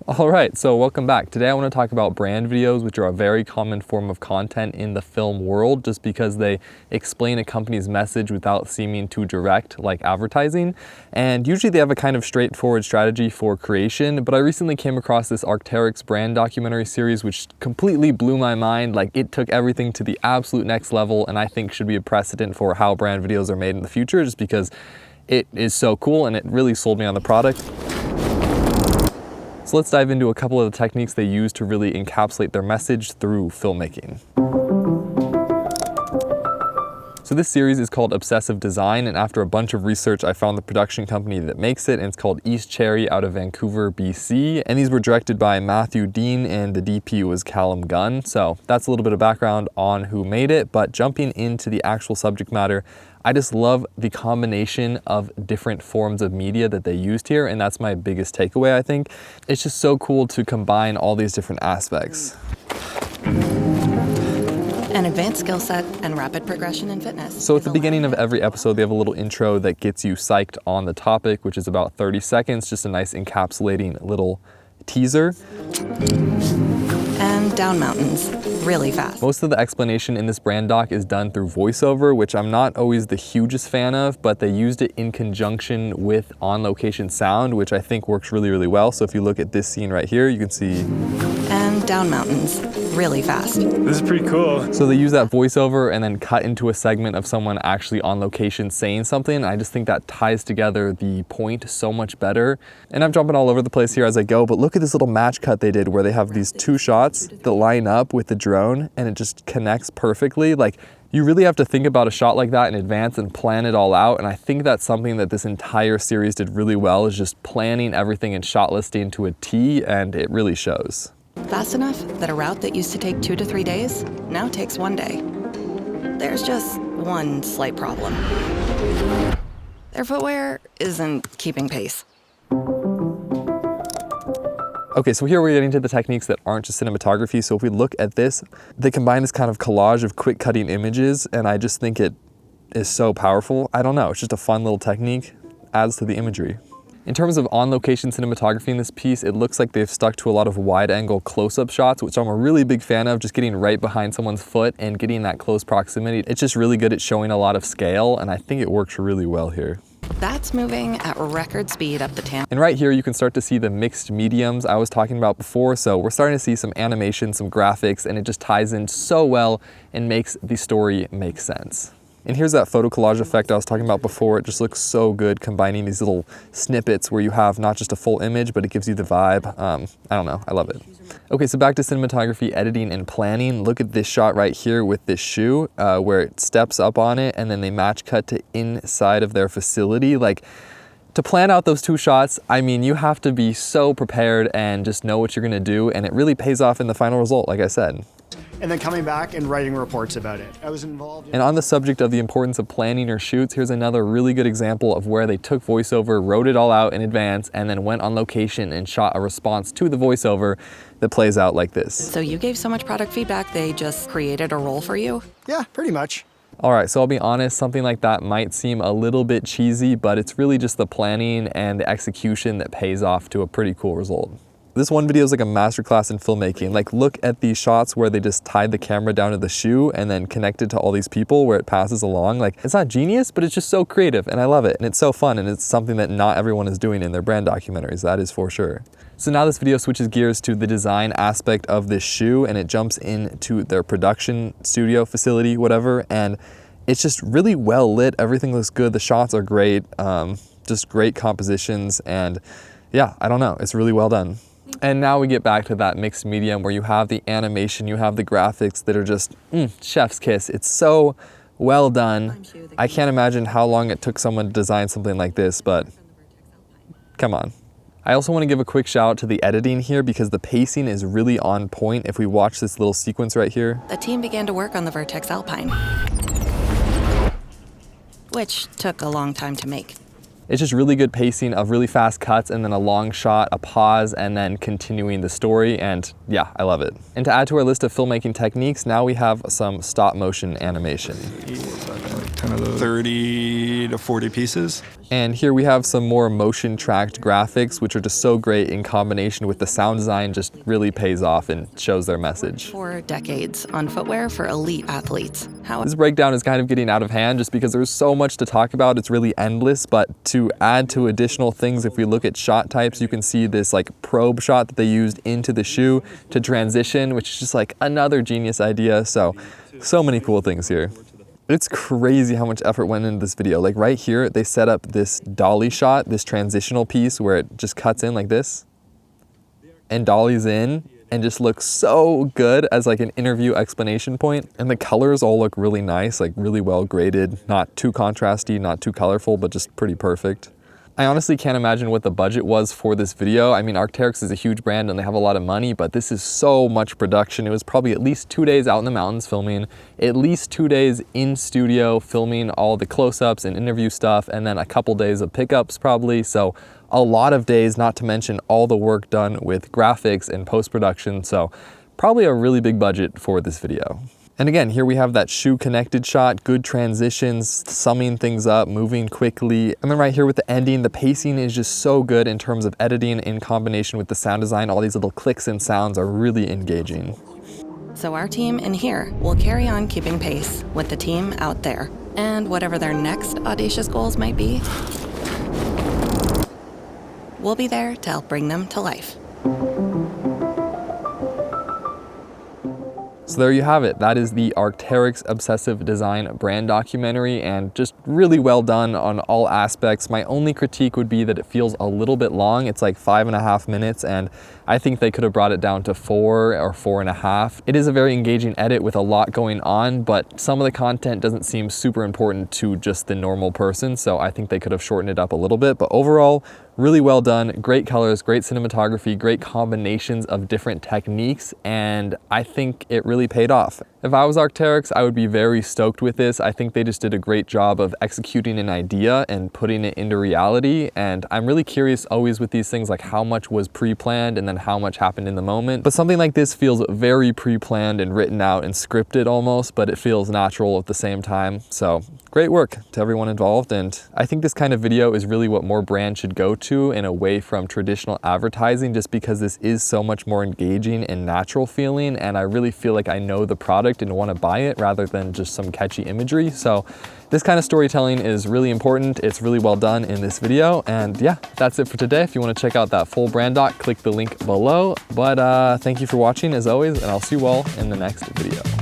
All right, so welcome back. Today I want to talk about brand videos, which are a very common form of content in the film world, just because they explain a company's message without seeming too direct, like advertising. And usually they have a kind of straightforward strategy for creation, but I recently came across this Arc'teryx brand documentary series, which completely blew my mind. Like, it took everything to the absolute next level, and I think should be a precedent for how brand videos are made in the future, just because it is so cool and it really sold me on the product. So let's dive into a couple of the techniques they use to really encapsulate their message through filmmaking. So this series is called Obsessive Design, and after a bunch of research, I found the production company that makes it, and it's called East Cherry out of Vancouver, BC. And these were directed by Matthew Dean, and the DP was Callum Gunn. So that's a little bit of background on who made it, but jumping into the actual subject matter, I just love the combination of different forms of media that they used here, and that's my biggest takeaway, I think. It's just so cool to combine all these different aspects. An advanced skill set and rapid progression in fitness. So at the beginning of every episode, they have a little intro that gets you psyched on the topic, which is about 30 seconds, just a nice encapsulating little teaser. And down mountains really fast. Most of the explanation in this brand doc is done through voiceover, which I'm not always the hugest fan of, but they used it in conjunction with on-location sound, which I think works really, really well. So if you look at this scene right here, you can see. And down mountains really fast. This is pretty cool. So they use that voiceover and then cut into a segment of someone actually on location saying something. I just think that ties together the point so much better. And I'm jumping all over the place here as I go, but look at this little match cut they did where they have these two shots that line up with the drone and it just connects perfectly. Like, you really have to think about a shot like that in advance and plan it all out. And I think that's something that this entire series did really well, is just planning everything and shot listing to a T, and it really shows. Fast enough that a route that used to take 2 to 3 days now takes 1 day. There's just one slight problem. Their footwear isn't keeping pace. Okay, so here we're getting to the techniques that aren't just cinematography. So if we look at this, they combine this kind of collage of quick cutting images, and I just think it is so powerful. I don't know, it's just a fun little technique, adds to the imagery. In terms of on-location cinematography in this piece, it looks like they've stuck to a lot of wide-angle close-up shots, which I'm a really big fan of, just getting right behind someone's foot and getting that close proximity. It's just really good at showing a lot of scale, and I think it works really well here. That's moving at record speed up the tam. And right here, you can start to see the mixed mediums I was talking about before. So we're starting to see some animation, some graphics, and it just ties in so well and makes the story make sense. And here's that photo collage effect I was talking about before. It just looks so good combining these little snippets where you have not just a full image, but it gives you the vibe. I don't know, I love it. Okay, so back to cinematography, editing, and planning. Look at this shot right here with this shoe where it steps up on it and then they match cut to inside of their facility. Like, to plan out those two shots, I mean, you have to be so prepared and just know what you're gonna do, and it really pays off in the final result, like I said. And then coming back and writing reports about it. I was involved in... And on the subject of the importance of planning your shoots, here's another really good example of where they took voiceover, wrote it all out in advance, and then went on location and shot a response to the voiceover that plays out like this. So you gave so much product feedback, they just created a role for you? Yeah, pretty much. All right, so I'll be honest, something like that might seem a little bit cheesy, but it's really just the planning and the execution that pays off to a pretty cool result. This one video is like a masterclass in filmmaking. Like, look at these shots where they just tied the camera down to the shoe and then connected to all these people where it passes along. Like, it's not genius, but it's just so creative and I love it. And it's so fun, and it's something that not everyone is doing in their brand documentaries, that is for sure. So now this video switches gears to the design aspect of this shoe, and it jumps into their production studio facility, whatever. And it's just really well lit. Everything looks good. The shots are great. Just great compositions. And yeah, I don't know, it's really well done. And now we get back to that mixed medium where you have the animation, you have the graphics that are just chef's kiss. It's so well done. I can't imagine how long it took someone to design something like this, but come on. I also want to give a quick shout out to the editing here, because the pacing is really on point. If we watch this little sequence right here. The team began to work on the Vertex Alpine, which took a long time to make. It's just really good pacing of really fast cuts and then a long shot, a pause, and then continuing the story. And yeah, I love it. And to add to our list of filmmaking techniques, now we have some stop motion animation. kind of 30 to 40 pieces. And here we have some more motion tracked graphics, which are just so great in combination with the sound design, just really pays off and shows their message. For decades on footwear for elite athletes. This breakdown is kind of getting out of hand just because there's so much to talk about. It's really endless, but to add to additional things, if we look at shot types, you can see this like probe shot that they used into the shoe to transition, which is just like another genius idea. So many cool things here. It's crazy how much effort went into this video. Like right here, they set up this dolly shot, this transitional piece where it just cuts in like this and dollies in and just looks so good as like an interview explanation point. And the colors all look really nice, like really well graded, not too contrasty, not too colorful, but just pretty perfect. I honestly can't imagine what the budget was for this video. I mean, Arc'teryx is a huge brand and they have a lot of money, but this is so much production. It was probably at least 2 days out in the mountains filming, at least 2 days in studio filming all the close-ups and interview stuff, and then a couple days of pickups probably. So a lot of days, not to mention all the work done with graphics and post-production. So probably a really big budget for this video. And again, here we have that shoe connected shot, good transitions, summing things up, moving quickly. And then right here with the ending, the pacing is just so good in terms of editing in combination with the sound design. All these little clicks and sounds are really engaging. So our team in here will carry on keeping pace with the team out there. And whatever their next audacious goals might be, we'll be there to help bring them to life. So there you have it. That is the Arc'teryx Obsessive Design brand documentary, and just really well done on all aspects. My only critique would be that it feels a little bit long. It's like 5.5 minutes, and I think they could have brought it down to 4 or 4.5. It is a very engaging edit with a lot going on, but some of the content doesn't seem super important to just the normal person, so I think they could have shortened it up a little bit. But overall, really well done, great colors, great cinematography, great combinations of different techniques, and I think it really paid off. If I was Arc'teryx, I would be very stoked with this. I think they just did a great job of executing an idea and putting it into reality, and I'm really curious always with these things, like how much was pre-planned and then how much happened in the moment. But something like this feels very pre-planned and written out and scripted almost, but it feels natural at the same time. So great work to everyone involved, and I think this kind of video is really what more brands should go to and away from traditional advertising, just because this is so much more engaging and natural feeling, and I really feel like I know the product and want to buy it rather than just some catchy imagery. So this kind of storytelling is really important. It's really well done in this video, and yeah, that's it for today. If you want to check out that full brand doc, click the link below. But thank you for watching as always, and I'll see you all in the next video.